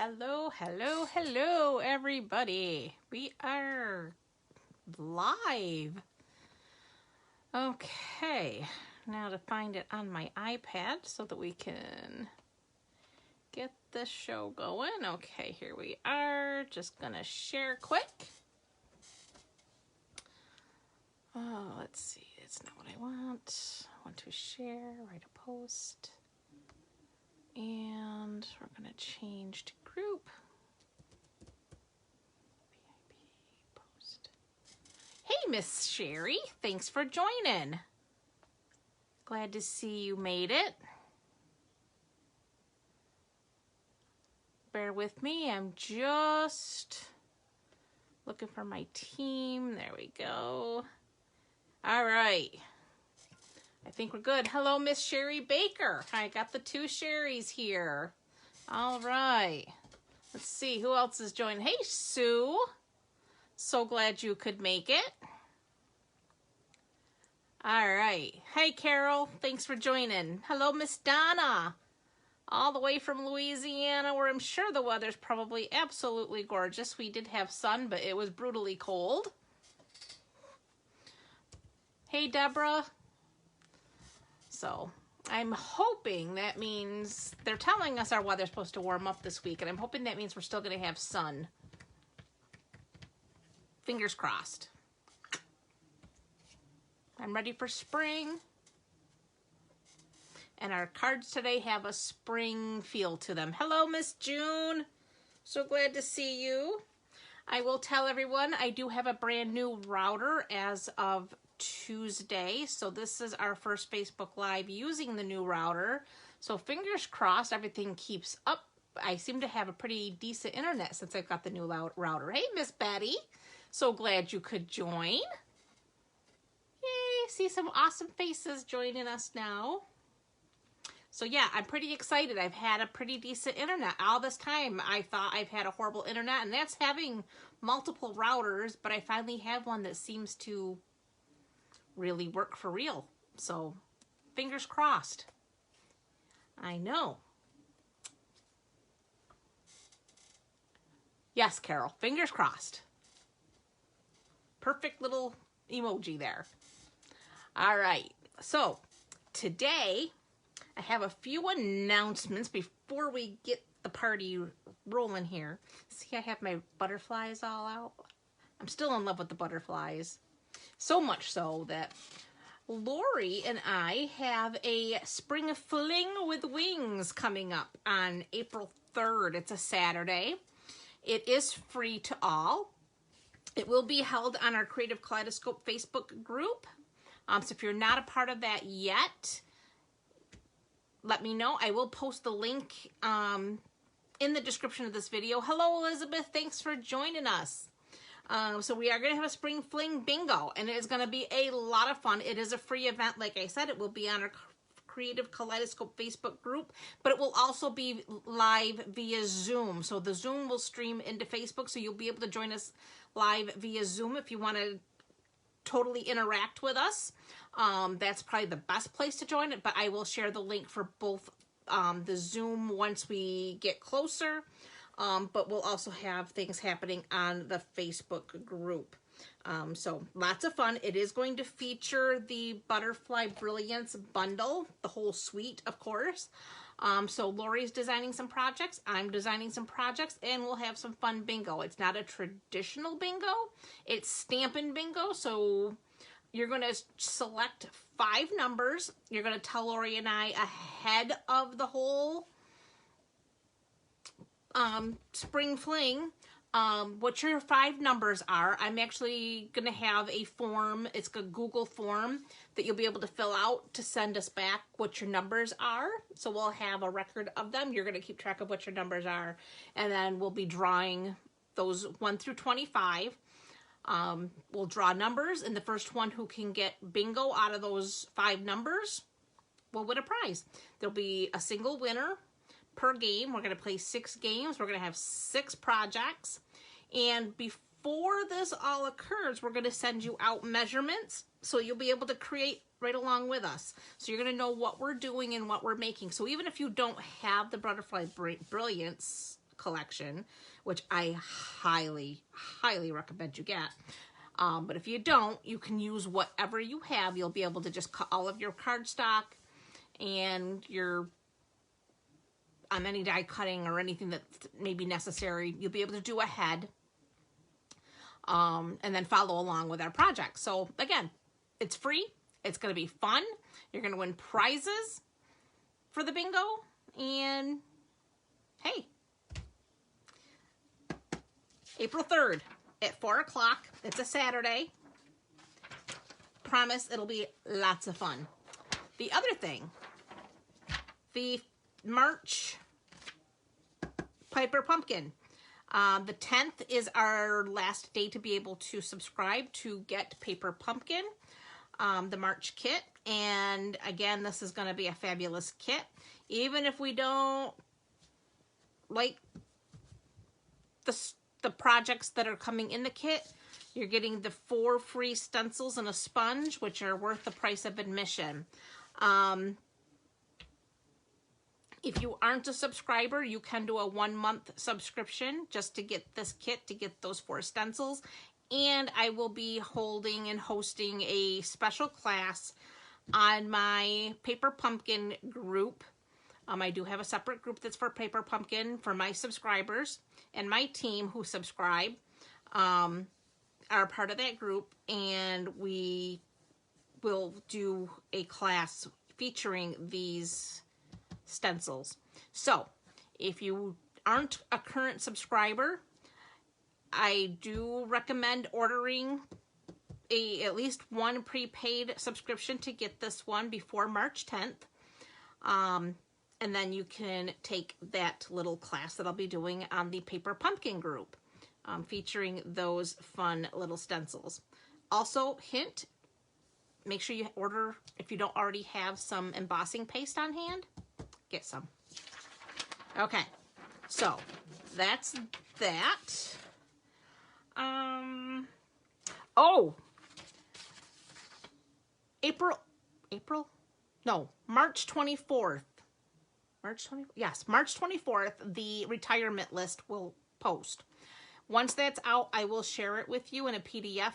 Hello, hello, hello, everybody. We are live. Okay, now to find it on my iPad so that we can get the show going. Okay, here we are. Just gonna share quick. Oh, let's see. It's not what I want. I want to share, write a post. And we're gonna change to group. VIP post. Hey, Miss Sherry, thanks for joining. Glad to see you made it. Bear with me, I'm just looking for my team. There we go. All right. I think we're good. Hello, Miss Sherry Baker. I got the two Sherrys here. All right. Let's see who else is joining. Hey, Sue. So glad you could make it. All right. Hey, Carol. Thanks for joining. Hello, Miss Donna. All the way from Louisiana, where I'm sure the weather's probably absolutely gorgeous. We did have sun, but it was brutally cold. Hey, Deborah. So I'm hoping that means they're telling us our weather's supposed to warm up this week, and I'm hoping that means we're still going to have sun. Fingers crossed. I'm ready for spring. And our cards today have a spring feel to them. Hello, Miss June. So glad to see you. I will tell everyone I do have a brand new router as of Tuesday, so this is our first Facebook Live using the new router, so fingers crossed everything keeps up. I seem to have a pretty decent internet since I've got the new router. Hey, Miss Betty, so glad you could join. Yay, see some awesome faces joining us now. So yeah, I'm pretty excited. I've had a pretty decent internet all this time. I thought I've had a horrible internet, and that's having multiple routers, but I finally have one that seems to really work for real. So fingers crossed. I know. Yes, Carol, fingers crossed. Perfect little emoji there. All right, so today I have a few announcements before we get the party rolling here. See, I have my butterflies all out. I'm still in love with the butterflies. So much so that Lori and I have a spring fling with wings coming up on April 3rd. It's a Saturday. It is free to all. It will be held on our Creative Kaleidoscope Facebook group. So if you're not a part of that yet, let me know. I will post the link in the description of this video. Hello, Elizabeth. Thanks for joining us. So we are going to have a spring fling bingo, and it is going to be a lot of fun. It is a free event. Like I said, it will be on our Creative Kaleidoscope Facebook group, but it will also be live via Zoom. So the Zoom will stream into Facebook, so you'll be able to join us live via Zoom if you want to totally interact with us. That's probably the best place to join it, but I will share the link for both the Zoom once we get closer. But we'll also have things happening on the Facebook group. So lots of fun. It is going to feature the Butterfly Brilliance bundle, the whole suite, of course. So Lori's designing some projects, I'm designing some projects, and we'll have some fun bingo. It's not a traditional bingo, it's Stampin' Bingo. So you're going to select 5 numbers. You're going to tell Lori and I ahead of the whole spring fling what your 5 numbers are. I'm actually going to have a form. It's a Google form that you'll be able to fill out to send us back what your numbers are. So we'll have a record of them. You're going to keep track of what your numbers are, and then we'll be drawing those 1 through 25. We'll draw numbers, and the first one who can get bingo out of those 5 numbers will win a prize. There'll be a single winner per game. We're going to play 6 games. We're going to have 6 projects. And before this all occurs, we're going to send you out measurements, so you'll be able to create right along with us. So you're going to know what we're doing and what we're making. So even if you don't have the Butterfly Brilliance collection, which I highly, highly recommend you get. But if you don't, you can use whatever you have. You'll be able to just cut all of your cardstock and your any die cutting or anything that may be necessary. You'll be able to do ahead and then follow along with our project. So again, it's free. It's going to be fun. You're going to win prizes for the bingo. And hey, April 3rd at 4 o'clock. It's a Saturday. Promise it'll be lots of fun. The other thing, the March Piper Pumpkin. The 10th is our last day to be able to subscribe to get Paper Pumpkin, the March kit. And again, this is going to be a fabulous kit. Even if we don't like the projects that are coming in the kit, you're getting the 4 free stencils and a sponge, which are worth the price of admission. If you aren't a subscriber, you can do a 1-month subscription just to get this kit, to get those 4 stencils. And I will be holding and hosting a special class on my Paper Pumpkin group. I do have a separate group that's for Paper Pumpkin for my subscribers, and my team who subscribe are part of that group, and we will do a class featuring these stencils. So if you aren't a current subscriber, I do recommend ordering at least one prepaid subscription to get this one before March 10th. And then you can take that little class that I'll be doing on the Paper Pumpkin group, featuring those fun little stencils. Also, hint, make sure you order, if you don't already have some embossing paste on hand, get some. Okay, so that's that. Oh, March 24th. March 24th, the retirement list will post. Once that's out, I will share it with you in a PDF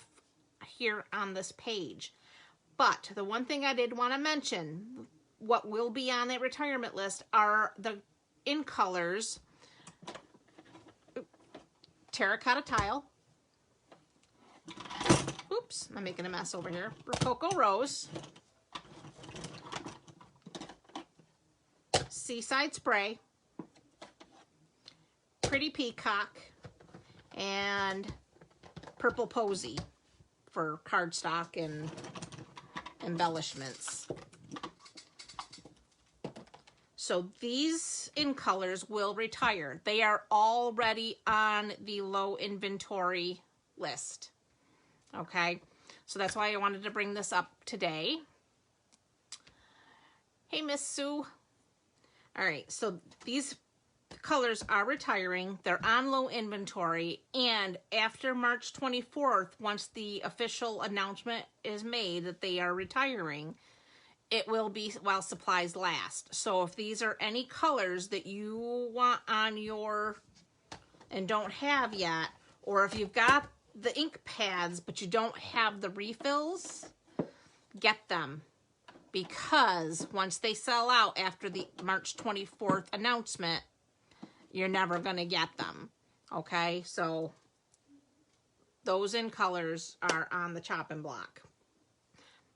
here on this page. But the one thing I did want to mention, what will be on that retirement list are the in colors terracotta tile. Oops, I'm making a mess over here. Rococo Rose, Seaside Spray, Pretty Peacock, and Purple Posy for cardstock and embellishments. So these in colors will retire. They are already on the low inventory list. Okay, so that's why I wanted to bring this up today. Hey, Miss Sue. All right, so these colors are retiring. They're on low inventory, and after March 24th, once the official announcement is made that they are retiring, it will be while supplies last. So if these are any colors that you want on your and don't have yet, or if you've got the ink pads but you don't have the refills, get them, because once they sell out after the March 24th announcement, you're never going to get them. Okay, so those in colors are on the chopping block.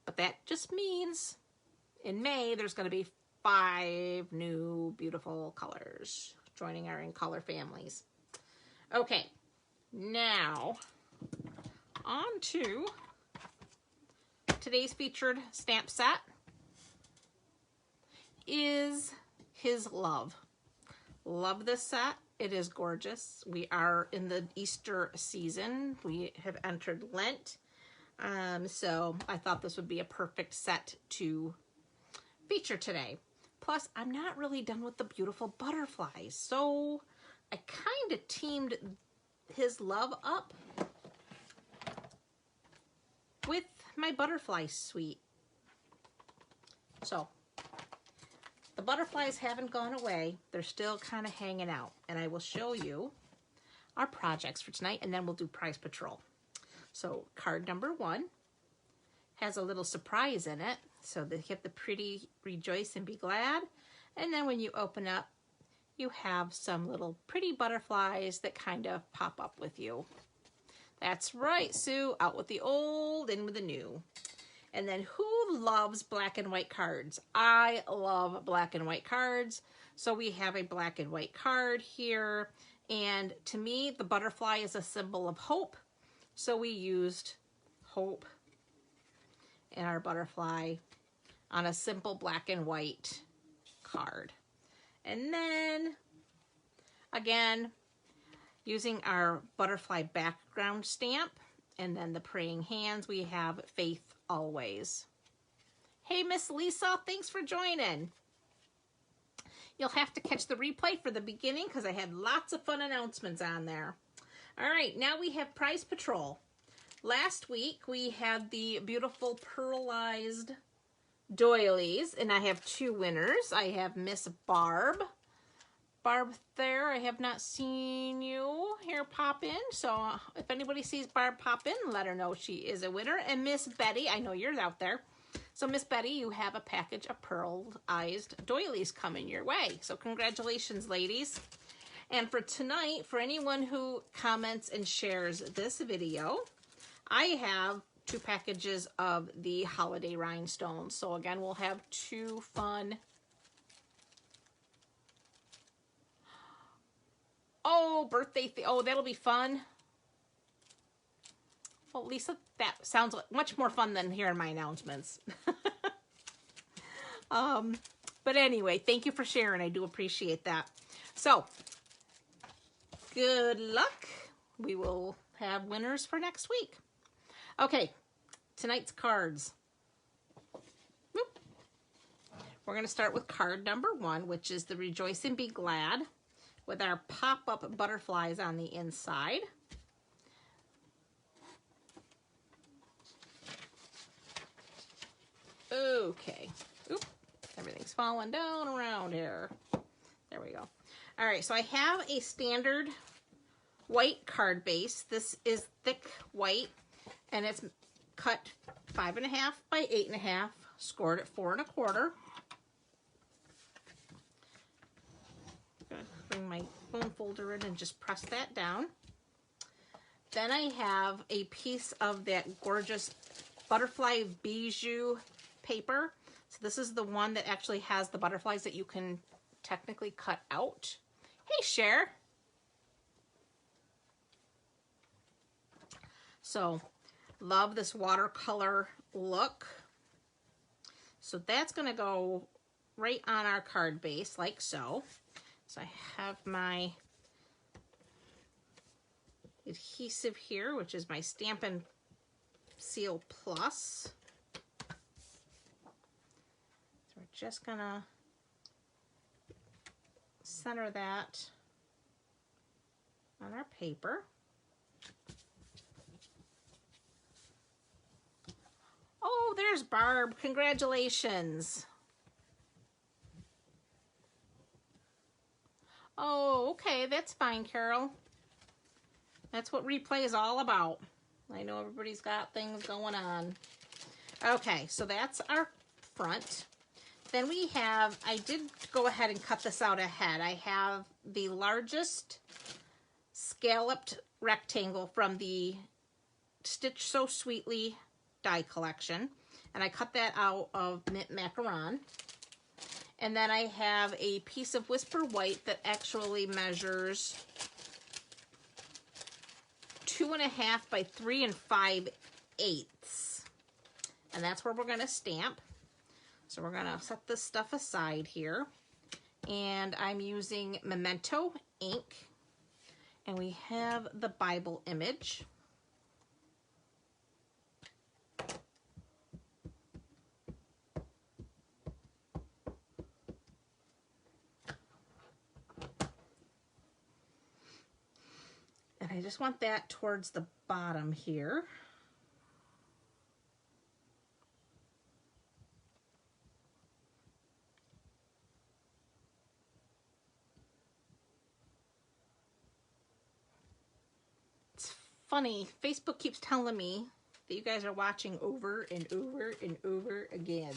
But that just means in May there's going to be 5 new beautiful colors joining our in color families. Okay, now on to today's featured stamp set is His Love. Love this set. It is gorgeous. We are in the Easter season. We have entered Lent. So I thought this would be a perfect set to feature today. Plus, I'm not really done with the beautiful butterflies. So I kind of teamed His Love up with my butterfly suite. So the butterflies haven't gone away. They're still kind of hanging out. And I will show you our projects for tonight, and then we'll do Prize Patrol. So card number 1 has a little surprise in it. So they have the pretty rejoice and be glad. And then when you open up, you have some little pretty butterflies that kind of pop up with you. That's right, Sue. Out with the old, in with the new. And then who loves black and white cards? I love black and white cards. So we have a black and white card here. And to me, the butterfly is a symbol of hope. So we used hope in our butterfly on a simple black and white card. And then, again, using our butterfly background stamp and then the praying hands, we have faith always. Hey, Miss Lisa, thanks for joining. You'll have to catch the replay for the beginning because I had lots of fun announcements on there. All right, now we have Prize Patrol. Last week we had the beautiful pearlized doilies, and I have 2 winners. I have Miss Barb. Barb there, I have not seen you here pop in, so if anybody sees Barb pop in, let her know she is a winner. And Miss Betty, I know you're out there. So Miss Betty, you have a package of pearlized doilies coming your way. So congratulations, ladies. And for tonight, for anyone who comments and shares this video, I have 2 packages of the holiday rhinestones. So again, we'll have 2 fun. Oh, birthday. Oh, that'll be fun. Well, Lisa, that sounds much more fun than hearing my announcements. But anyway, thank you for sharing. I do appreciate that. So, good luck. We will have winners for next week. Okay, tonight's cards. Whoop. We're going to start with card number 1, which is the Rejoice and Be Glad, with our pop-up butterflies on the inside. Okay. Oop. Everything's falling down around here. There we go. All right, so I have a standard white card base. This is thick white, and it's cut 5.5 by 8.5, scored at 4 1/4. Bring my foam folder in and just press that down. Then I have a piece of that gorgeous butterfly bijou paper. So this is the one that actually has the butterflies that you can technically cut out. Hey, Cher. So love this watercolor look. So that's going to go right on our card base like so. So I have my adhesive here, which is my Stampin' Seal Plus. So we're just gonna center that on our paper. Oh, there's Barb. Congratulations. Oh, okay, that's fine, Carol. That's what replay is all about. I know everybody's got things going on. Okay, so that's our front. Then we have, I did go ahead and cut this out ahead. I have the largest scalloped rectangle from the Stitch So Sweetly die collection. And I cut that out of Mint Macaron. And then I have a piece of Whisper White that actually measures 2.5 by 3 5/8. And that's where we're going to stamp. So we're going to set this stuff aside here. And I'm using Memento ink. And we have the Bible image. And I just want that towards the bottom here. funny. Facebook keeps telling me that you guys are watching over and over and over again.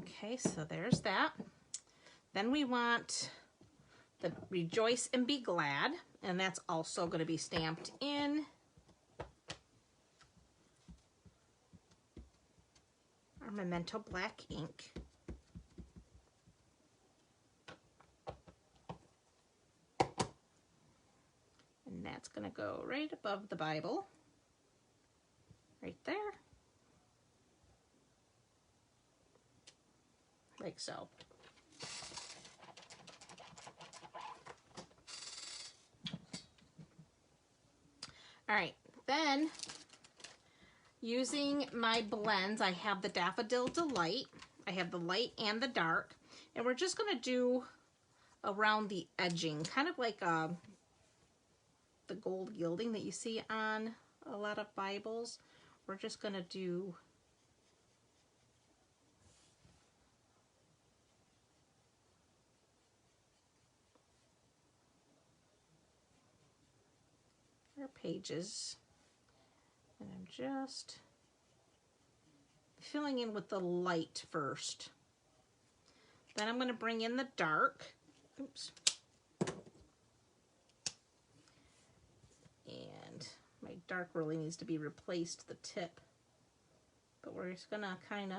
Okay, so there's that. Then we want the Rejoice and Be Glad, and that's also going to be stamped in our Memento black ink. And that's going to go right above the Bible, right there, like so. All right, then using my blends, I have the Daffodil Delight, I have the light and the dark, and we're just going to do around the edging, kind of like the gold gilding that you see on a lot of Bibles. We're just going to do our pages, and I'm just filling in with the light first. Then I'm going to bring in the dark. Oops. And my dark really needs to be replaced, the tip. But we're just going to kind of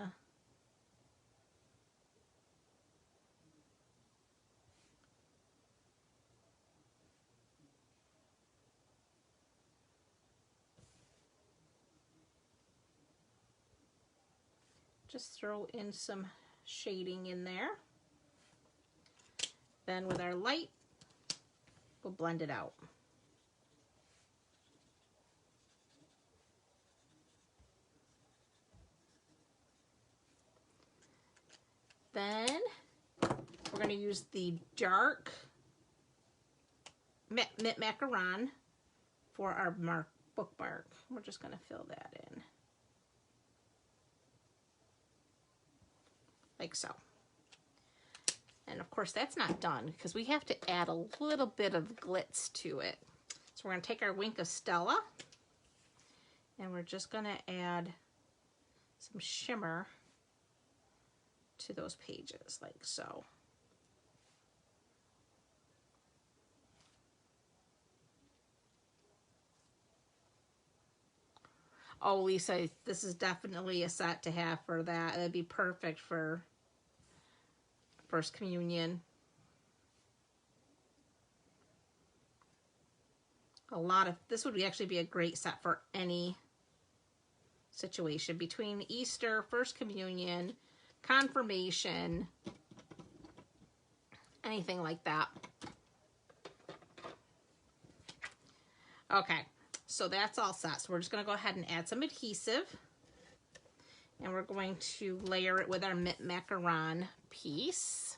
just throw in some shading in there. Then with our light, we'll blend it out. Then we're going to use the dark Mint Macaron for our bookmark. We're just going to fill that in. Like so. And of course that's not done because we have to add a little bit of glitz to it. So we're going to take our Wink of Stella and we're just going to add some shimmer to those pages like so. Oh, Lisa, this is definitely a set to have for that. It'd be perfect for First Communion. This would actually be a great set for any situation between Easter, First Communion, Confirmation, anything like that. Okay. So that's all set. So we're just going to go ahead and add some adhesive. And we're going to layer it with our Mint Macaron piece.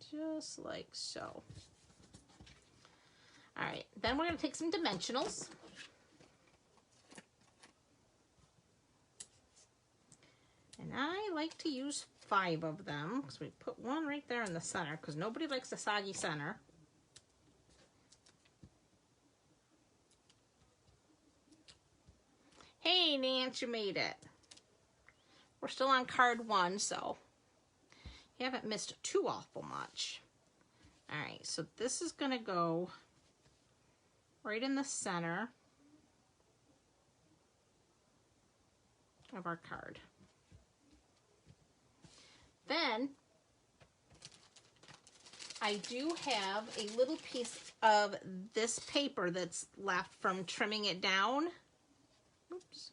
Just like so. All right. Then we're going to take some dimensionals. And I like to use 5 of them because we put one right there in the center because nobody likes the soggy center. Hey, Nance, you made it. We're still on card 1, so you haven't missed too awful much. All right, so this is going to go right in the center of our card. Then I do have a little piece of this paper that's left from trimming it down. Oops.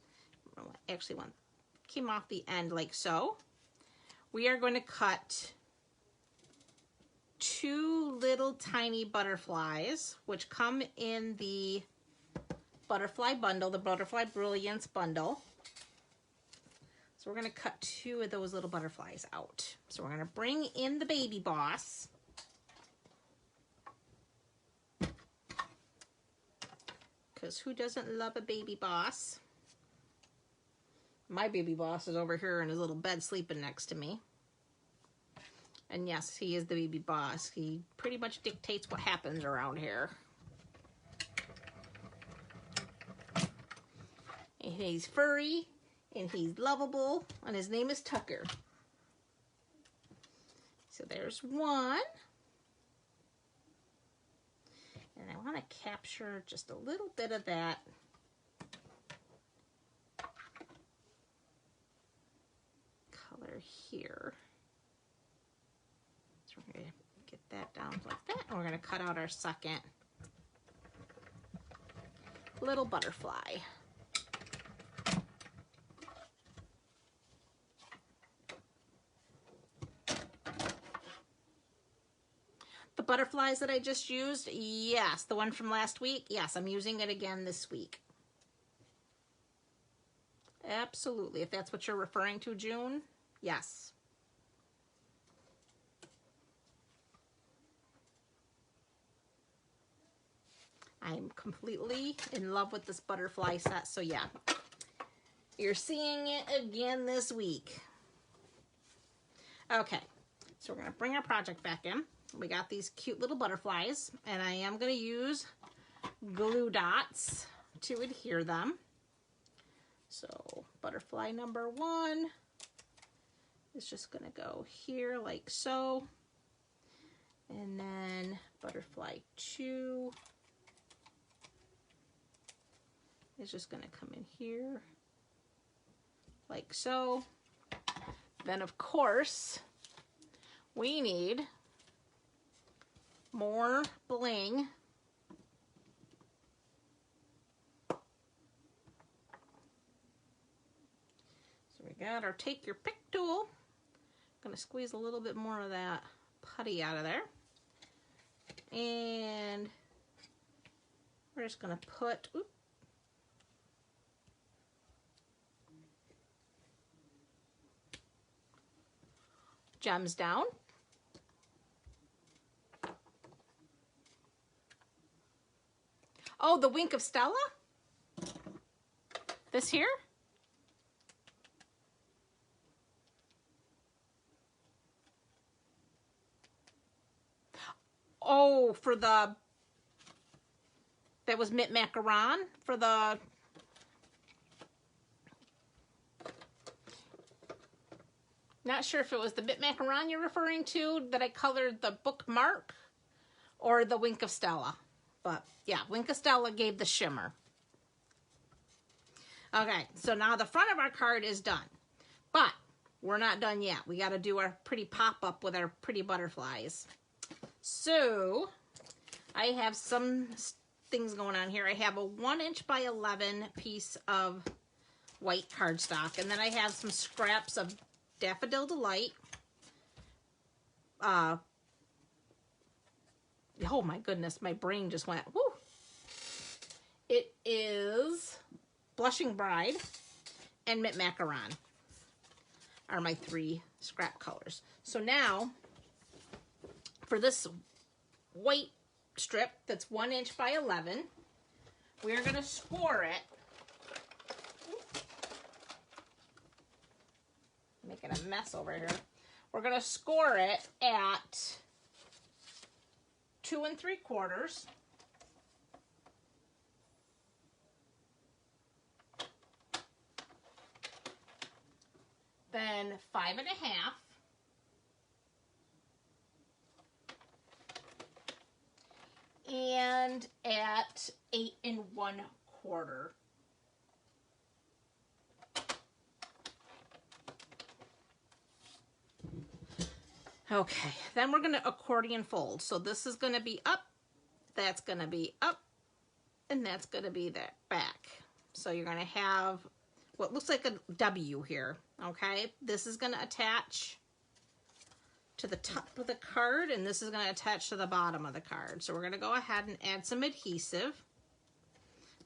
Actually, one came off the end like so. We are going to cut 2 little tiny butterflies, which come in the butterfly bundle, the Butterfly Brilliance bundle. So we're going to cut 2 of those little butterflies out. So we're going to bring in the baby boss. Because who doesn't love a baby boss? My baby boss is over here in his little bed sleeping next to me. And yes, he is the baby boss. He pretty much dictates what happens around here. And he's furry, and he's lovable, and his name is Tucker. So there's one. And I want to capture just a little bit of that color here. So we're going to get that down like that, and we're going to cut out our second little butterfly. The butterflies that I just used, yes, the one from last week, yes, I'm using it again this week. Absolutely, if that's what you're referring to, June, yes. I'm completely in love with this butterfly set, so yeah, you're seeing it again this week. Okay, so we're going to bring our project back in. We got these cute little butterflies, and I am going to use glue dots to adhere them. So butterfly number 1 is just going to go here like so. And then butterfly 2 is just going to come in here like so. Then of course we need more bling. So we got our take your pick tool. Gonna squeeze a little bit more of that putty out of there. And we're just gonna put gems down. Oh, the Wink of Stella? This here? Oh, for the, that was Mint Macaron for the, not sure if it was the Mint Macaron you're referring to that I colored the bookmark or the Wink of Stella. But yeah, Wink of Stella gave the shimmer. Okay, so now the front of our card is done. But we're not done yet. We got to do our pretty pop-up with our pretty butterflies. So I have some things going on here. I have a 1" by 11 piece of white cardstock. And then I have some scraps of Daffodil Delight. Oh my goodness, my brain just went, whoo. It is Blushing Bride and Mint Macaron are my 3 scrap colors. So now, for this white strip that's 1" by 11, we're going to score it. Making a mess over here. We're going to score it at 2 3/4. Then 5 1/2. And at 8 1/4. Okay, then we're going to accordion fold. So this is going to be up, that's going to be up, and that's going to be that back. So you're going to have what looks like a W here, okay? This is going to attach to the top of the card, and this is going to attach to the bottom of the card. So we're going to go ahead and add some adhesive.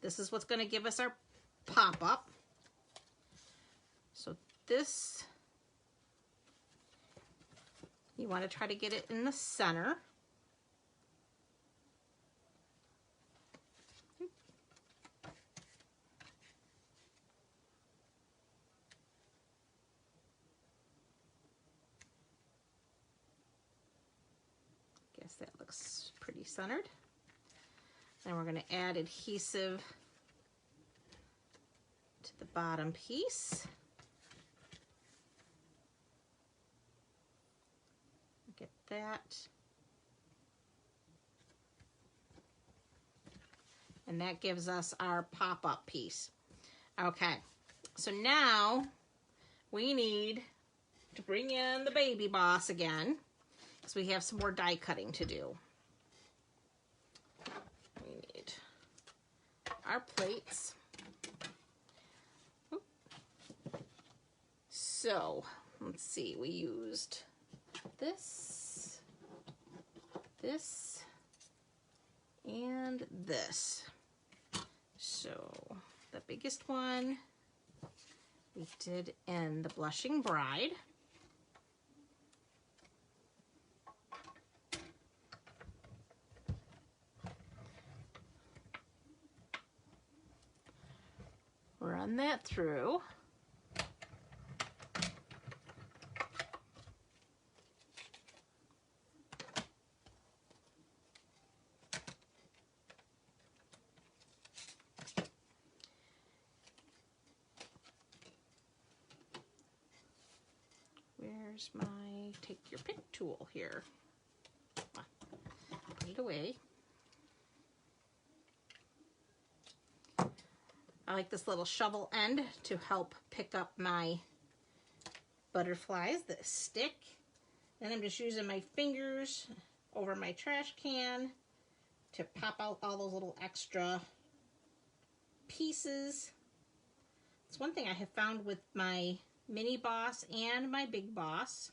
This is what's going to give us our pop-up. So this, you want to try to get it in the center. Guess that looks pretty centered. Then we're going to add adhesive to the bottom piece. Get that. And that gives us our pop-up piece. Okay, so now we need to bring in the baby boss again, because we have some more die cutting to do. We need our plates. So, let's see, we used this, this, and this. So, the biggest one we did in the Blushing Bride. Run that through. Where's my take your pick tool here? Put it away. I like this little shovel end to help pick up my butterflies that stick. And I'm just using my fingers over my trash can to pop out all those little extra pieces. It's one thing I have found with my mini boss and my big boss.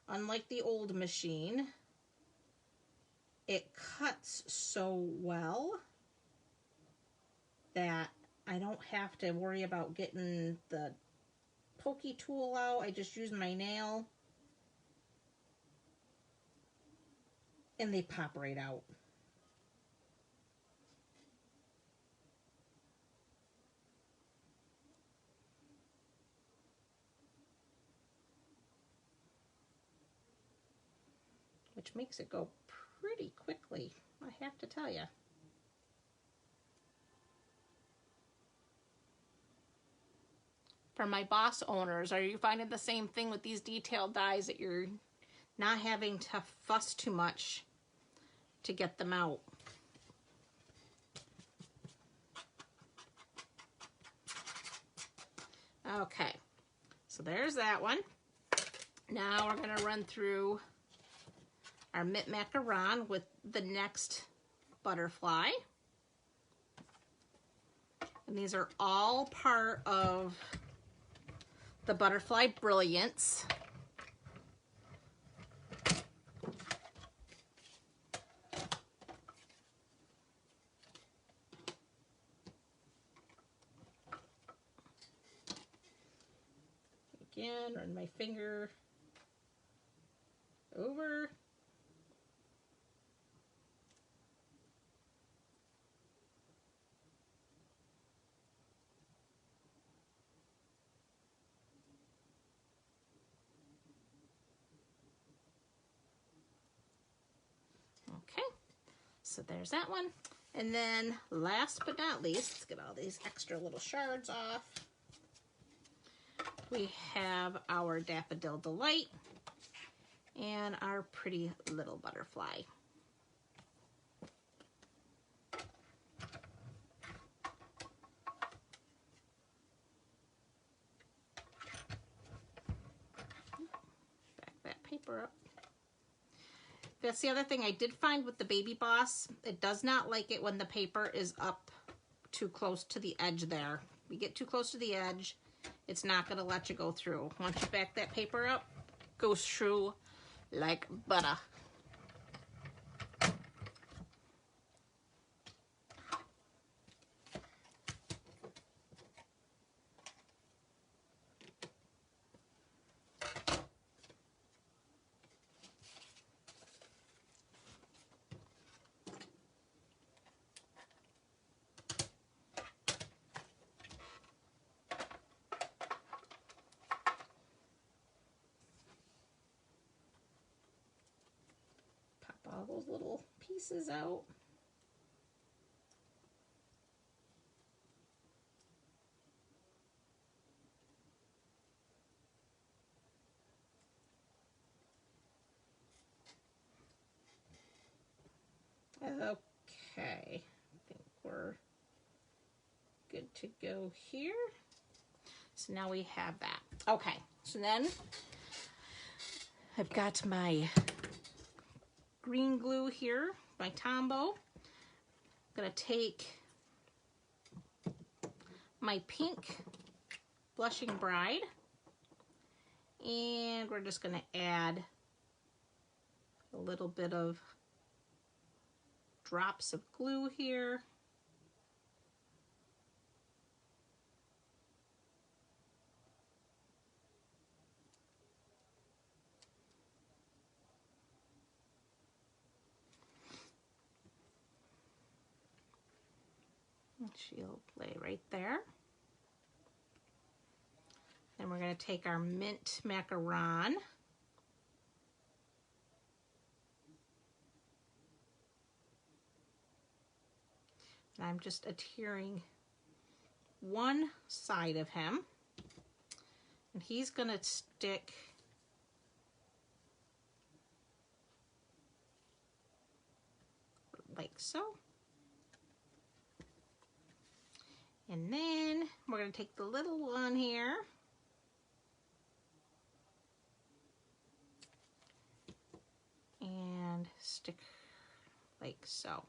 Unlike the old machine, it cuts so well that I don't have to worry about getting the pokey tool out. I just use my nail and they pop right out. Which makes it go pretty quickly, I have to tell you. For my boss owners, are you finding the same thing with these detailed dies, that you're not having to fuss too much to get them out? Okay, so there's that one. Now we're going to run through our Mit Macaron with the next butterfly. And these are all part of the Butterfly Brilliance. Again, run my finger over. Okay, so there's that one. And then last but not least, let's get all these extra little shards off. We have our Daffodil Delight and our pretty little butterfly. Back that paper up. That's the other thing I did find with the Baby Boss. It does not like it when the paper is up too close to the edge there. We get too close to the edge, it's not going to let you go through. Once you back that paper up, goes through like butter. those little pieces out. Okay, I think we're good to go here. So now we have that. Okay, so then I've got my green glue here, my Tombow. I'm gonna take my pink Blushing Bride, and we're just gonna add a little bit of drops of glue here. She'll lay right there. Then we're going to take our mint macaron. And I'm just adhering one side of him. And he's going to stick like so. And then we're going to take the little one here and stick like so.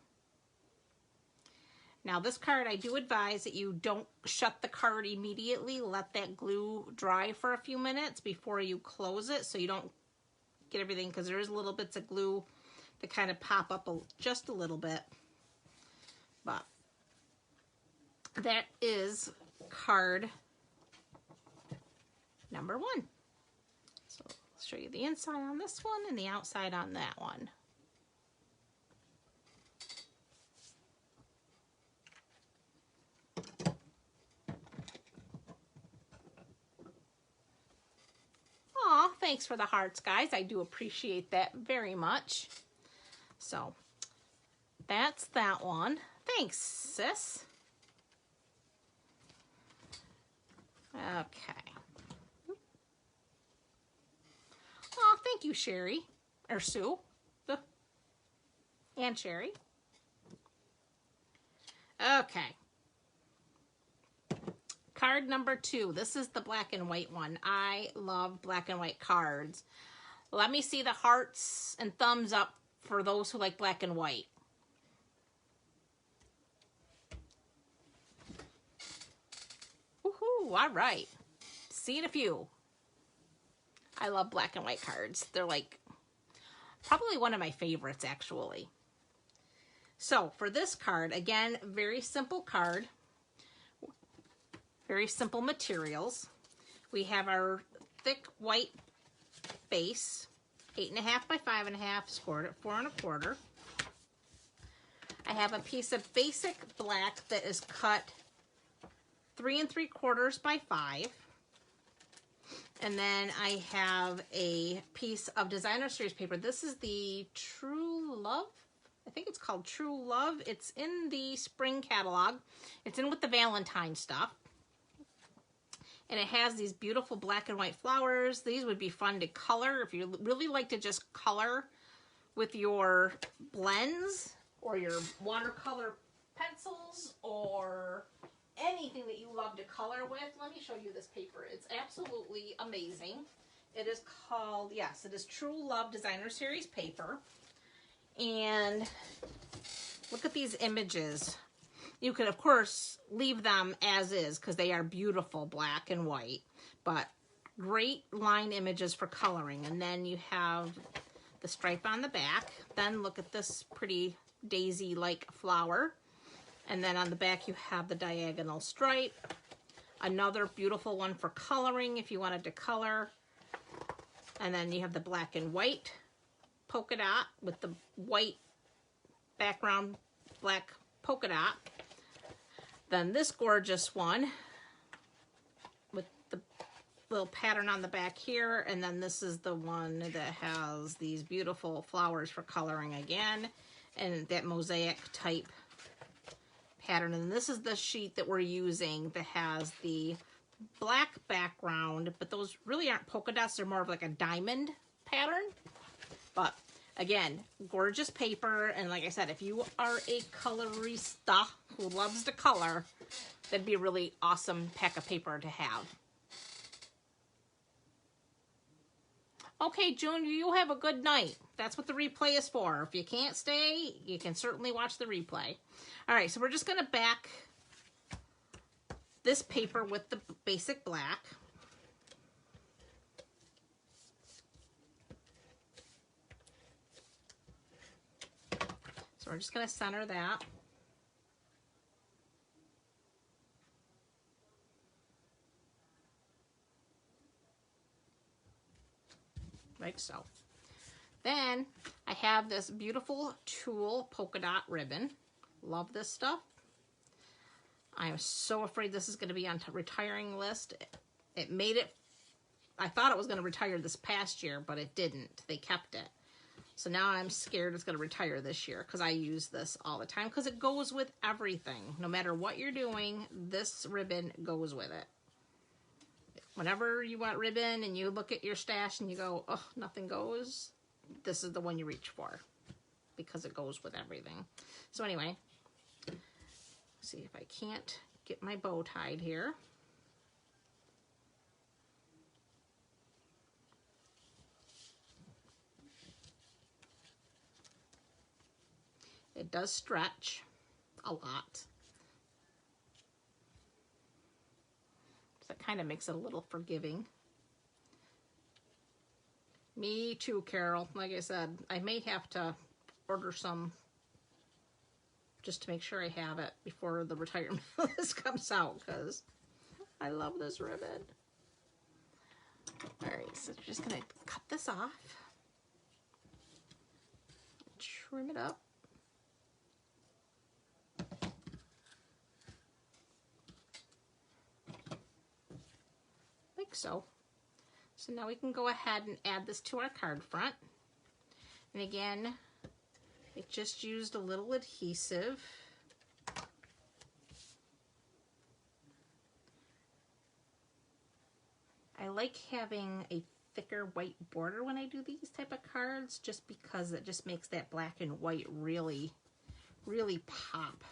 Now this card, I do advise that you don't shut the card immediately. Let that glue dry for a few minutes before you close it so you don't get everything, because there is little bits of glue that kind of pop up just a little bit. But that is card number 1. So I'll show you the inside on this one and the outside on that one. Aw, thanks for the hearts, guys. I do appreciate that very much. So that's that one. Thanks, sis. Okay. Oh, thank you, Sherry. Or Sue. And Sherry. Okay. Card number 2. This is the black and white one. I love black and white cards. Let me see the hearts and thumbs up for those who like black and white. Woohoo, all right. Seeing a few. I love black and white cards. They're like probably one of my favorites, actually. So for this card, again, very simple card. Very simple materials. We have our thick white base, 8.5 by 5.5, scored at 4 1/4. I have a piece of basic black that is cut 3 3/4 by 5. And then I have a piece of designer series paper. This is the True Love. I think it's called True Love. It's in the spring catalog. It's in with the Valentine stuff. And it has these beautiful black and white flowers. These would be fun to color if you really like to just color with your blends or your watercolor pencils or anything that you love to color with. Let me show you this paper. It's absolutely amazing. It is called, yes, it is True Love Designer Series paper. And look at these images. You could, of course, leave them as is because they are beautiful black and white, but great line images for coloring. And then you have the stripe on the back. Then look at this pretty daisy-like flower. And then on the back you have the diagonal stripe. Another beautiful one for coloring if you wanted to color. And then you have the black and white polka dot with the white background, black polka dot. Then this gorgeous one with the little pattern on the back here, and then this is the one that has these beautiful flowers for coloring again, and that mosaic type pattern. And this is the sheet that we're using that has the black background, but those really aren't polka dots, they're more of like a diamond pattern. But again, gorgeous paper, and like I said, if you are a colorista who loves to color, that'd be a really awesome pack of paper to have. Okay, June, you have a good night. That's what the replay is for. If you can't stay, you can certainly watch the replay. All right, so we're just going to back this paper with the basic black. So we're just going to center that. Like so. Then I have this beautiful tulle polka dot ribbon. Love this stuff. I am so afraid this is going to be on retiring list. It made it, I thought it was going to retire this past year, but it didn't. They kept it. So now I'm scared it's going to retire this year because I use this all the time because it goes with everything. No matter what you're doing, this ribbon goes with it. Whenever you want ribbon and you look at your stash and you go, oh, nothing goes, this is the one you reach for because it goes with everything. So anyway, see if I can't get my bow tied here. It does stretch a lot. That kind of makes it a little forgiving. Me too, Carol. Like I said, I may have to order some just to make sure I have it before the retirement list comes out because I love this ribbon. All right, so we're just going to cut this off. Trim it up. So now we can go ahead and add this to our card front. And again, it just used a little adhesive. I like having a thicker white border when I do these type of cards just because it just makes that black and white really, really pop.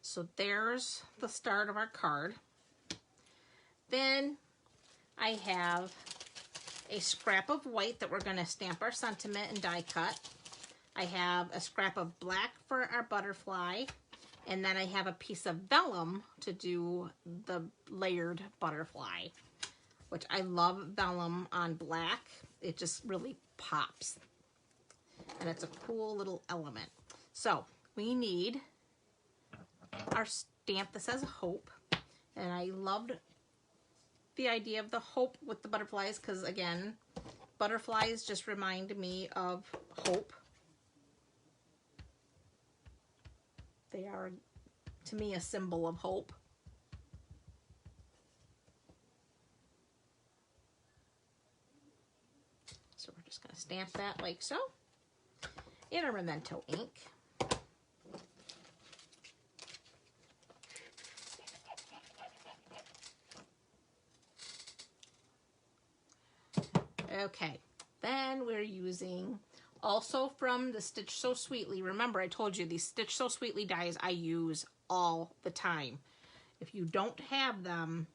So there's the start of our card. Then I have a scrap of white that we're going to stamp our sentiment and die cut. I have a scrap of black for our butterfly. And then I have a piece of vellum to do the layered butterfly, which I love vellum on black. It just really pops. And it's a cool little element. So we need our stamp that says hope. And I loved the idea of the hope with the butterflies because, again, butterflies just remind me of hope. They are, to me, a symbol of hope. So we're just going to stamp that like so in our Memento ink. Okay, then we're using also from the Stitch So Sweetly. Remember, I told you these Stitch So Sweetly dies I use all the time. If you don't have them,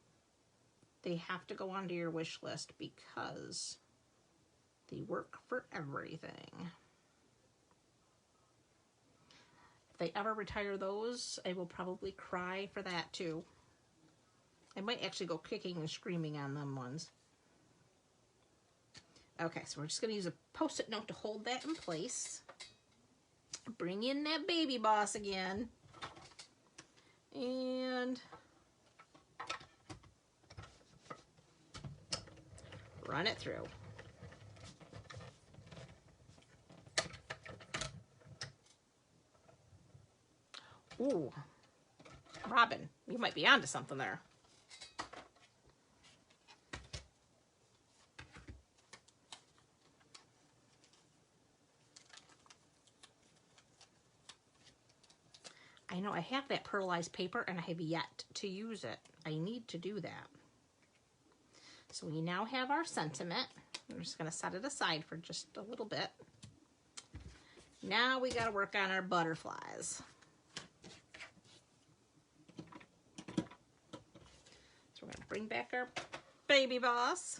they have to go onto your wish list because they work for everything. If they ever retire those, I will probably cry for that too. I might actually go kicking and screaming on them ones. Okay, so we're just going to use a Post-it note to hold that in place. Bring in that baby boss again. And run it through. Ooh, Robin, you might be onto something there. I know I have that pearlized paper and I have yet to use it. I need to do that. So we now have our sentiment. I'm just going to set it aside for just a little bit. Now we got to work on our butterflies. So we're going to bring back our baby boss.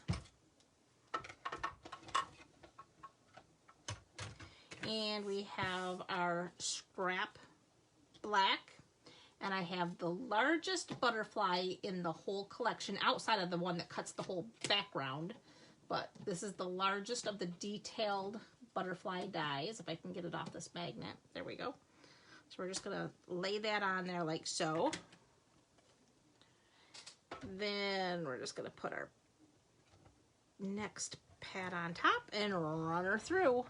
And we have our scrap black. And I have the largest butterfly in the whole collection, outside of the one that cuts the whole background. But this is the largest of the detailed butterfly dies, if I can get it off this magnet. There we go. So we're just gonna lay that on there like so. Then we're just gonna put our next pad on top and run her through.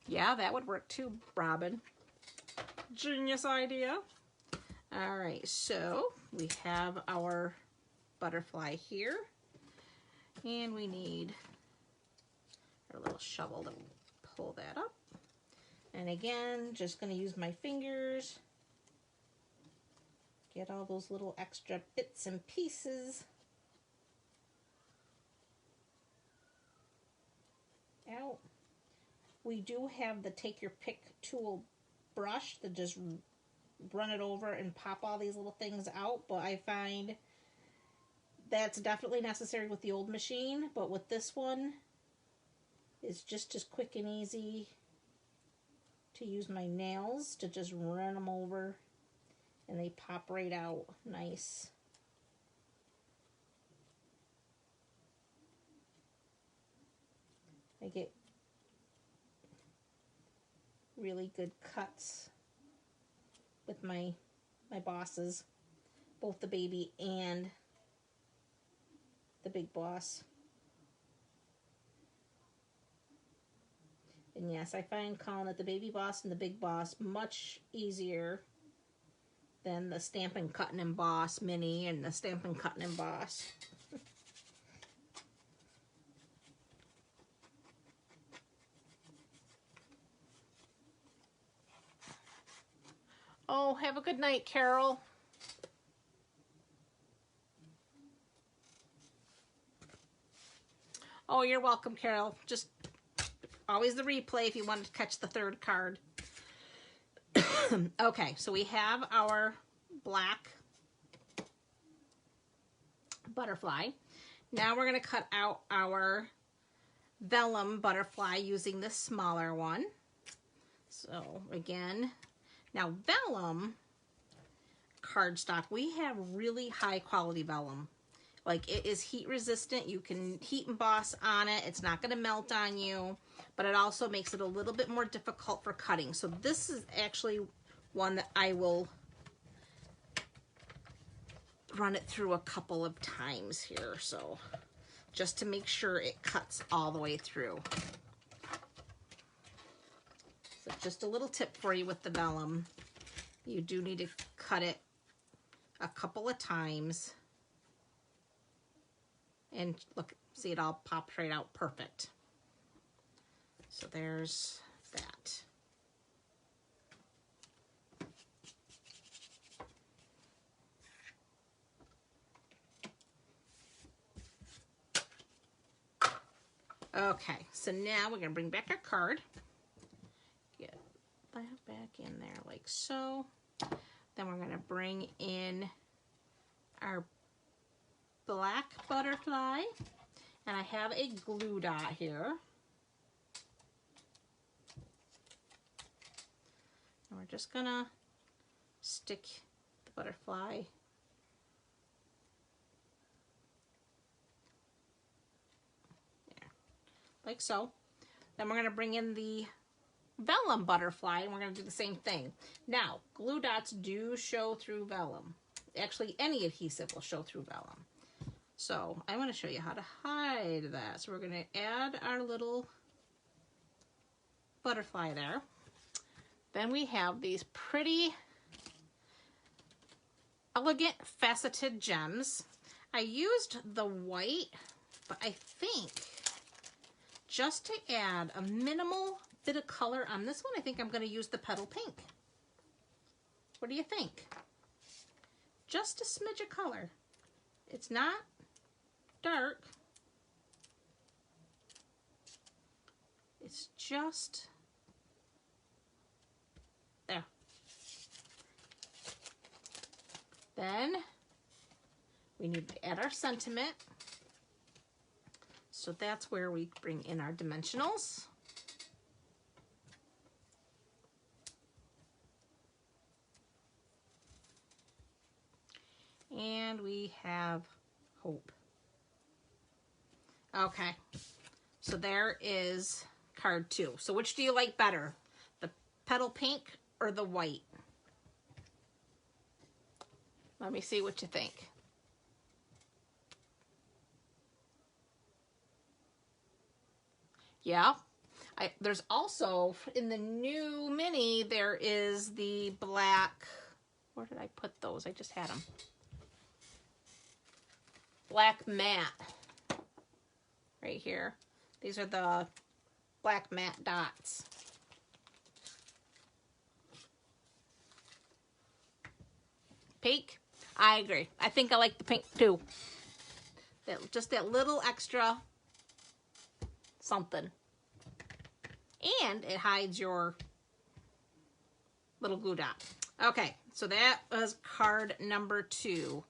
Yeah, that would work too, Robin. Genius idea. All right, so we have our butterfly here. And we need our little shovel to pull that up. And again, just going to use my fingers. Get all those little extra bits and pieces out. We do have the take your pick tool brush to just run it over and pop all these little things out, but I find that's definitely necessary with the old machine, but with this one, it's just as quick and easy to use my nails to just run them over and they pop right out nice. I get really good cuts with my bosses, both the baby and the big boss. And yes, I find calling it the baby boss and the big boss much easier than the Stampin' Cut and Emboss mini and the Stampin' Cut and Emboss. Oh, have a good night, Carol. Oh, you're welcome, Carol. Just always the replay if you wanted to catch the third card. Okay, so we have our black butterfly. Now we're going to cut out our vellum butterfly using this smaller one. So again, now vellum cardstock, we have really high quality vellum. Like, it is heat resistant. You can heat emboss on it. It's not going to melt on you, but it also makes it a little bit more difficult for cutting. So this is actually one that I will run it through a couple of times here. So just to make sure it cuts all the way through. So just a little tip for you with the vellum. You do need to cut it a couple of times. And look, see, it all popped right out perfect. So there's that. Okay, so now we're gonna bring back our card. Get that back in there like so. Then we're gonna bring in our black butterfly, and I have a glue dot here. And we're just gonna stick the butterfly there, like so. Then we're gonna bring in the vellum butterfly, and we're gonna do the same thing. Now, glue dots do show through vellum. Actually, any adhesive will show through vellum. So I want to show you how to hide that. So we're going to add our little butterfly there. Then we have these pretty Elegant Faceted Gems. I used the white, but I think just to add a minimal bit of color on this one, I think I'm going to use the petal pink. What do you think? Just a smidge of color. It's not dark. It's just there. Then we need to add our sentiment. So that's where we bring in our dimensionals. And we have hope. Okay, so there is card 2. So which do you like better? The petal pink or the white? Let me see what you think. Yeah, there's also, in the new mini, there is the black, where did I put those? I just had them. Black matte, right here. These are the black matte dots. Pink? I agree. I think I like the pink too. Just that little extra something. And it hides your little glue dot. Okay, so that was card number 2.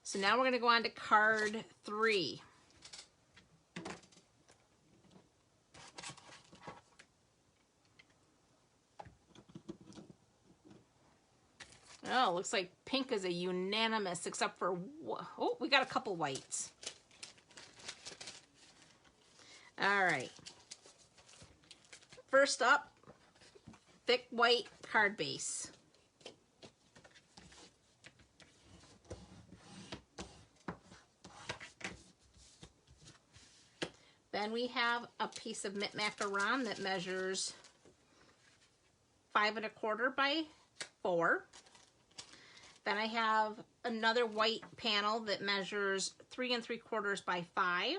So now we're going to go on to card 3. Oh, looks like pink is a unanimous, except for, oh, we got a couple whites. All right. First up, thick white card base. Then we have a piece of mint macaron that measures 5 1/4 by 4. Then I have another white panel that measures 3 3/4 by 5.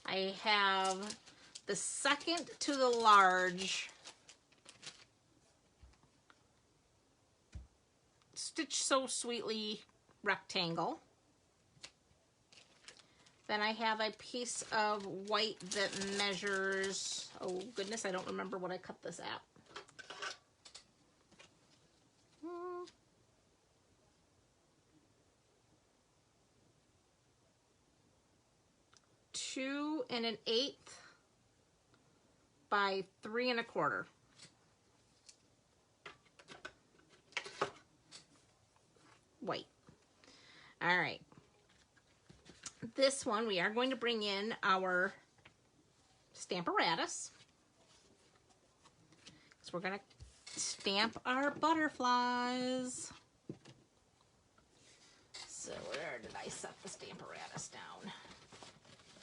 I have the second to the large Stitch So Sweetly rectangle. Then I have a piece of white that measures, oh goodness, I don't remember what I cut this at. 2 1/8 by 3 1/4. White. All right. This one, we are going to bring in our Stamparatus. So we're going to stamp our butterflies. So where did I set the Stamparatus down?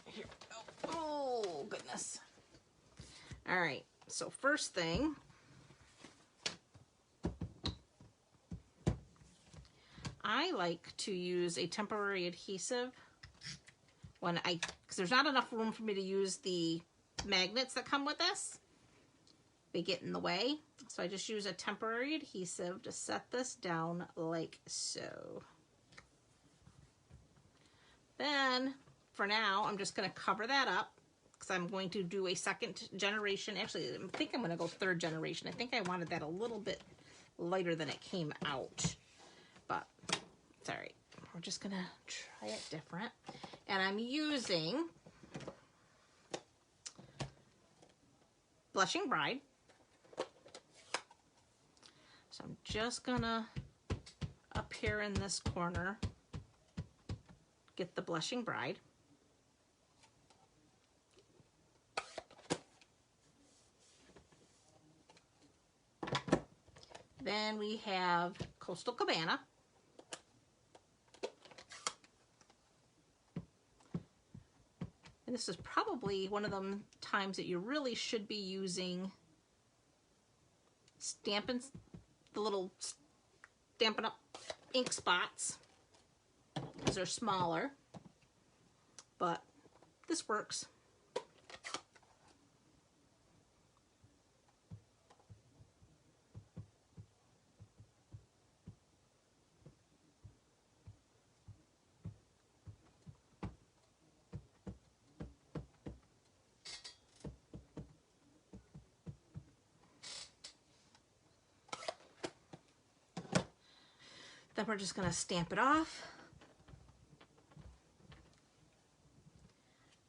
Here we go. Oh, goodness. All right. So first thing, I like to use a temporary adhesive when because there's not enough room for me to use the magnets that come with this. They get in the way. So I just use a temporary adhesive to set this down like so. Then, for now, I'm just going to cover that up because I'm going to do a second generation. Actually, I think I'm going to go 3rd generation. I think I wanted that a little bit lighter than it came out. But it's all right. We're just going to try it different. And I'm using Blushing Bride. So I'm just going to, up here in this corner, get the Blushing Bride. Then we have Coastal Cabana. And this is probably one of them times that you really should be using the little Stampin' Up ink spots because they're smaller, but this works. Then we're just going to stamp it off.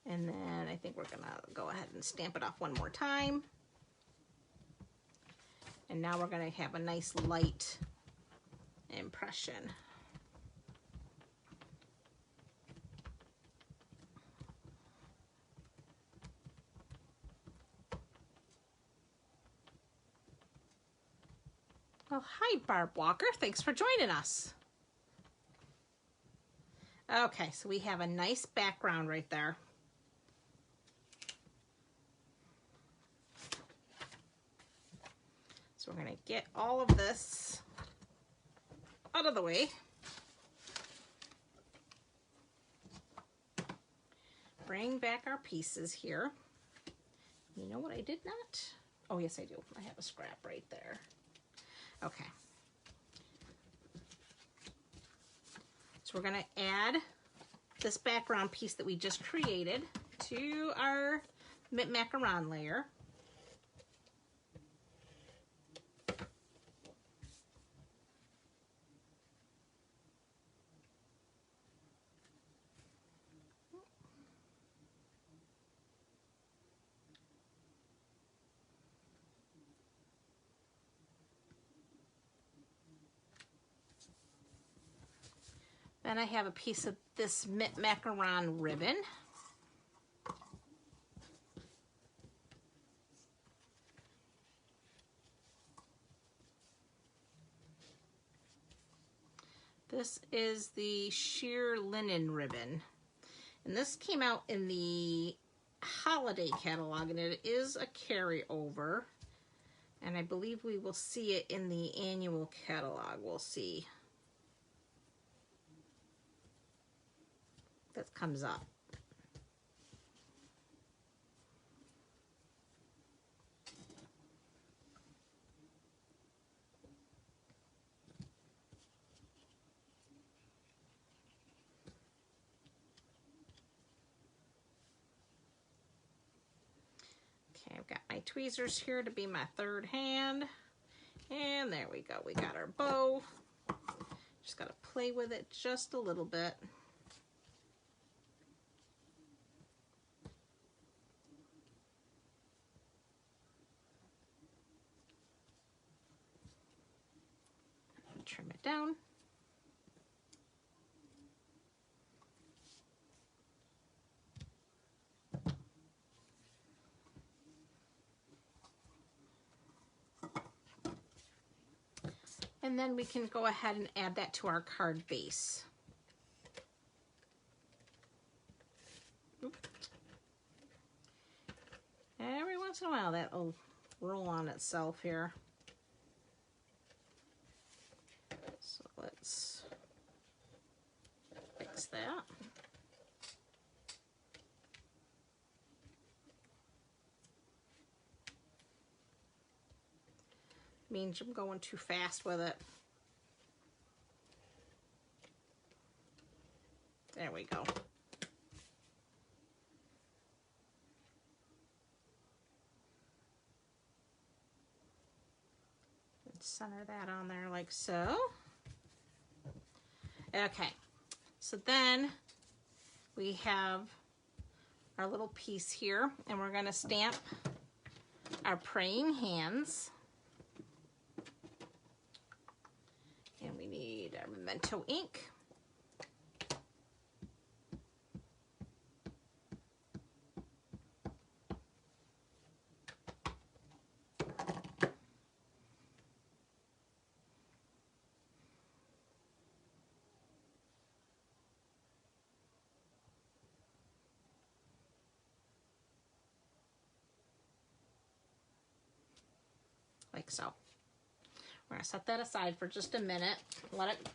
And then I think we're going to go ahead and stamp it off one more time. And now we're going to have a nice light impression. Well, hi, Barb Walker. Thanks for joining us. Okay, so we have a nice background right there. So we're going to get all of this out of the way. Bring back our pieces here. You know what I did not? Oh, yes, I do. I have a scrap right there. Okay. So we're going to add this background piece that we just created to our macaron layer. Then I have a piece of this macaron ribbon. This is the sheer linen ribbon. And this came out in the holiday catalog, and it is a carryover. And I believe we will see it in the annual catalog. We'll see. That comes up. Okay, I've got my tweezers here to be my third hand. And there we go. We got our bow. Just got to play with it just a little bit. Trim it down. And then we can go ahead and add that to our card base. Oop. Every once in a while that will roll on itself here. So let's fix that. Means I'm going too fast with it. There we go. And center that on there like so. Okay, so then we have our little piece here, and we're going to stamp our praying hands. And we need our memento ink. Like so. We're going to set that aside for just a minute. Let it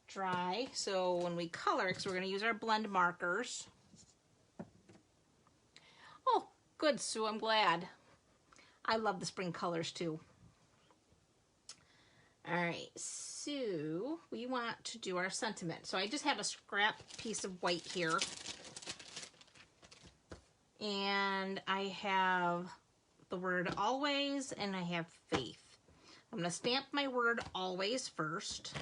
dry. So when we color, because we're going to use our blend markers. Oh, good, Sue. I'm glad. I love the spring colors too. All right, so we want to do our sentiment. So I just have a scrap piece of white here. And I have the word always, and I have faith. I'm going to stamp my word always first.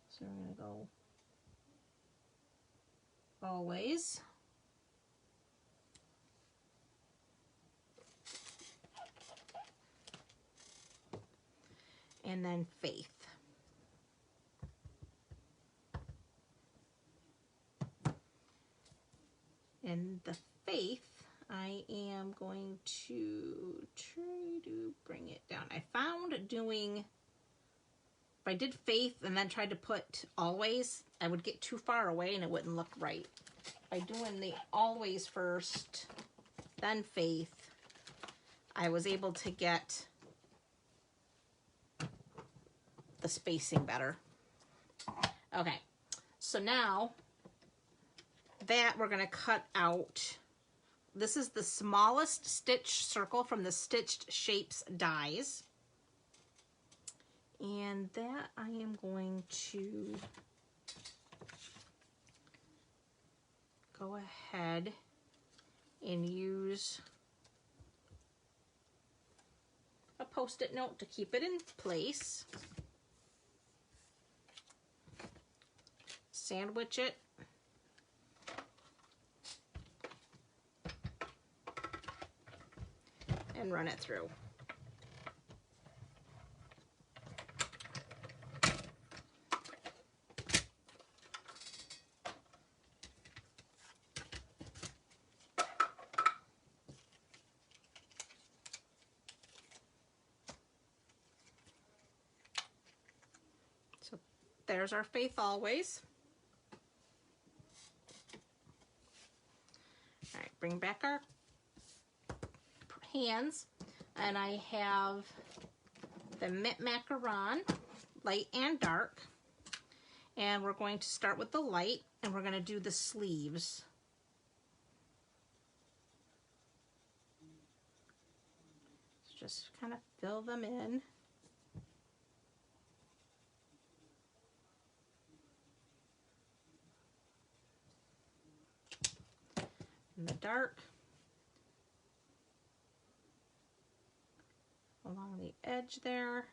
So we're going to go always. And then faith. And the faith, I am going to try to bring it down. I found doing, if I did faith and then tried to put always, I would get too far away and it wouldn't look right. By doing the always first, then faith, I was able to get the spacing better. Okay, so now that we're going to cut out, this is the smallest stitch circle from the Stitched Shapes dies. And that I am going to go ahead and use a Post-it note to keep it in place. Sandwich it. And run it through. So there's our faith always. All right, bring back our hands, and I have the Mint Macaron, light and dark, and we're going to start with the light, and we're going to do the sleeves. So just kind of fill them in. And the dark along the edge there.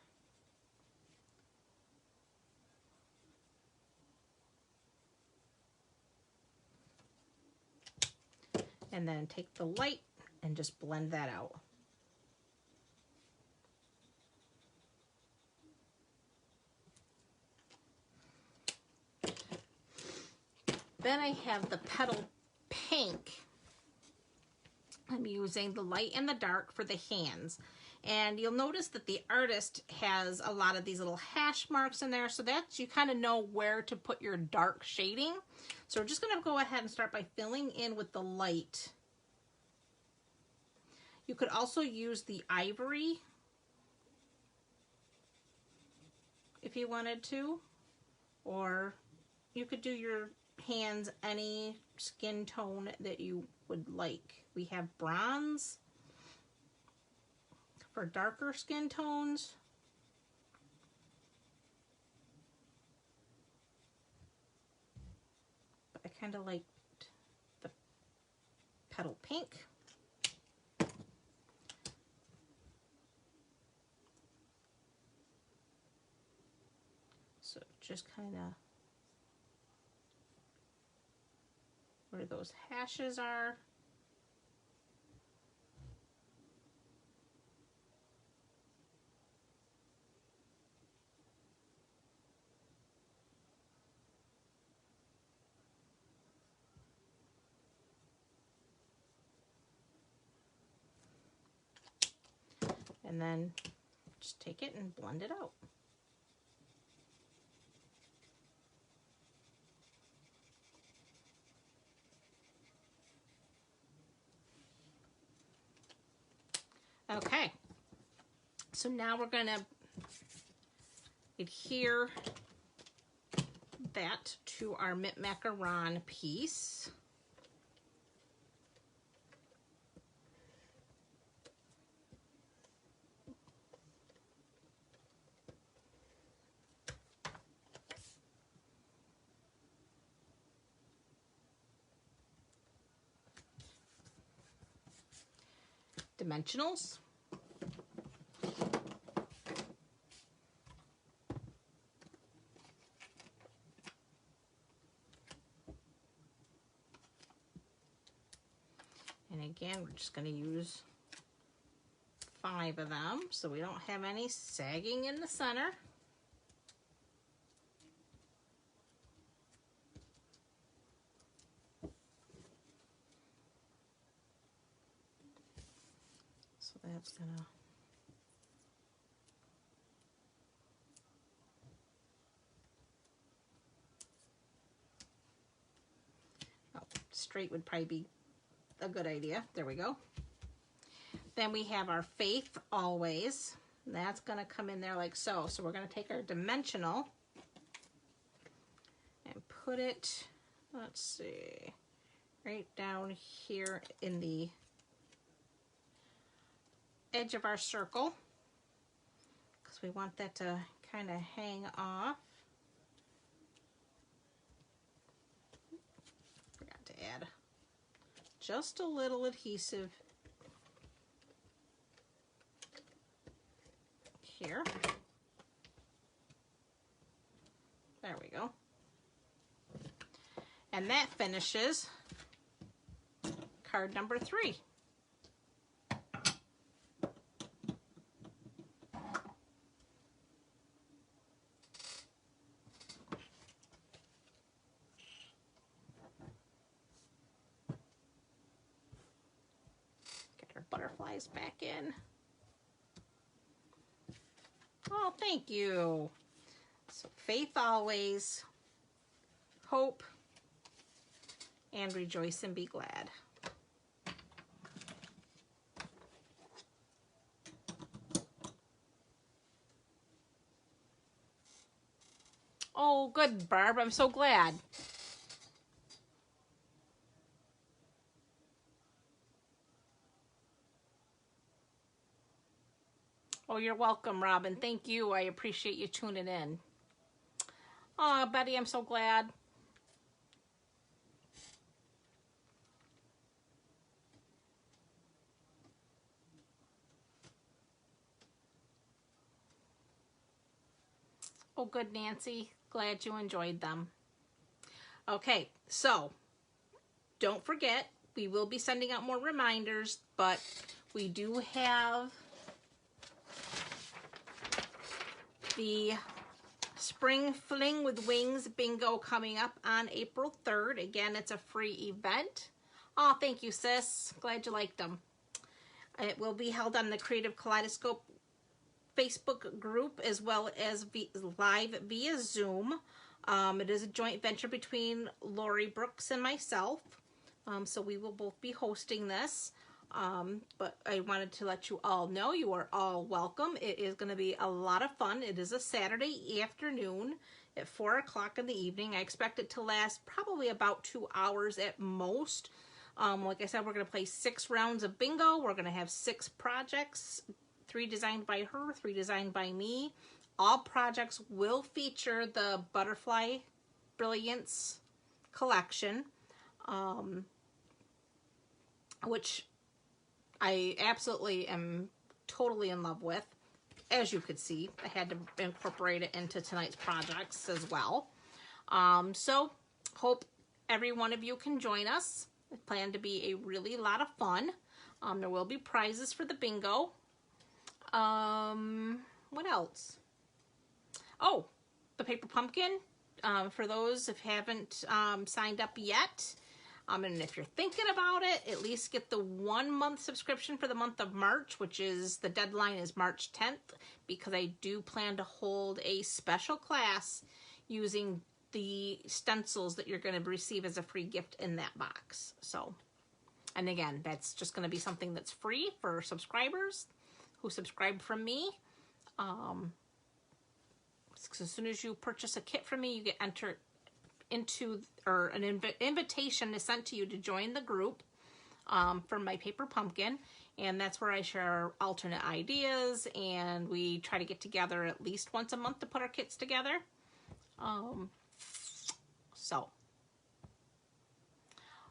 And then take the light and just blend that out. Then I have the petal pink. I'm using the light and the dark for the hands. And you'll notice that the artist has a lot of these little hash marks in there, so that you kind of know where to put your dark shading. So we're just going to go ahead and start by filling in with the light. You could also use the ivory if you wanted to, or you could do your hands any skin tone that you would like. We have bronze for darker skin tones. But I kind of liked the petal pink. So just kind of where those hashes are. And then just take it and blend it out. Okay, so now we're going to adhere that to our mint macaron piece. Dimensionals. And again, we're just going to use 5 of them so we don't have any sagging in the center. So that's going to... straight would probably be a good idea. There we go. Then we have our Faith Always. That's going to come in there like so. So we're going to take our dimensional and put it, let's see, right down here in the edge of our circle, because we want that to kind of hang off. Forgot to add just a little adhesive here. There we go. And that finishes card number 3. Get our butterflies back in. Oh, thank you. So Faith Always, Hope, and Rejoice and Be Glad. Oh, good, Barb. I'm so glad. Oh, you're welcome, Robin. Thank you. I appreciate you tuning in. Oh, Betty, I'm so glad. Oh, good, Nancy. Glad you enjoyed them. Okay, so don't forget, we will be sending out more reminders, but we do have the Spring Fling with Wings bingo coming up on April 3rd. Again, it's a free event. Oh, thank you, sis. Glad you liked them. It will be held on the Creative Kaleidoscope Facebook group as well as live via Zoom. It is a joint venture between Lori Brooks and myself. So we will both be hosting this. But I wanted to let you all know you are all welcome. It is going to be a lot of fun. It is a Saturday afternoon at 4 o'clock in the evening. I expect it to last probably about 2 hours at most. Like I said, we're going to play 6 rounds of bingo. We're going to have 6 projects, 3 designed by her, 3 designed by me. All projects will feature the Butterfly Brilliance collection, which I absolutely am totally in love with. As you could see, I had to incorporate it into tonight's projects as well. So hope every one of you can join us. It's planned to be a really lot of fun. There will be prizes for the bingo. What else? Oh, the paper pumpkin. For those if haven't signed up yet. And if you're thinking about it, at least get the 1-month subscription for the month of March, which is, the deadline is March 10th, because I do plan to hold a special class using the stencils that you're going to receive as a free gift in that box. So And again, that's just going to be something that's free for subscribers who subscribe from me. As soon as you purchase a kit from me, you get entered into, or an invitation is sent to you to join the group for My Paper Pumpkin. And that's where I share alternate ideas, and we try to get together at least once a month to put our kits together. So.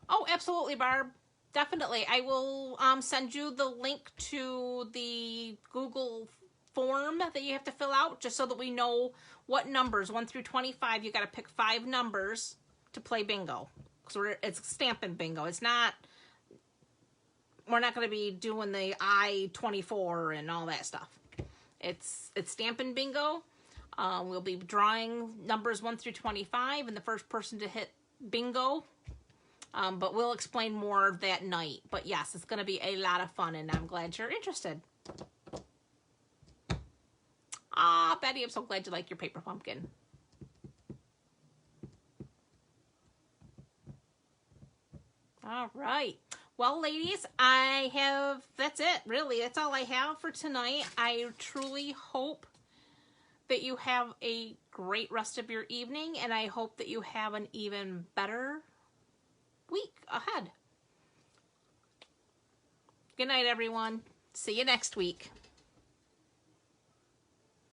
Oh, absolutely, Barb. Definitely. I will send you the link to the Google form that you have to fill out, just so that we know what numbers, 1 through 25, you got to pick 5 numbers to play bingo. So it's Stampin' Bingo. It's not, we're not going to be doing the I-24 and all that stuff. It's Stampin' Bingo. We'll be drawing numbers 1 through 25, and the first person to hit bingo. But we'll explain more that night. But yes, it's going to be a lot of fun, and I'm glad you're interested. Ah, Betty, I'm so glad you like your paper pumpkin. All right. Well, ladies, that's it, really. That's all I have for tonight. I truly hope that you have a great rest of your evening, and I hope that you have an even better week ahead. Good night, everyone. See you next week.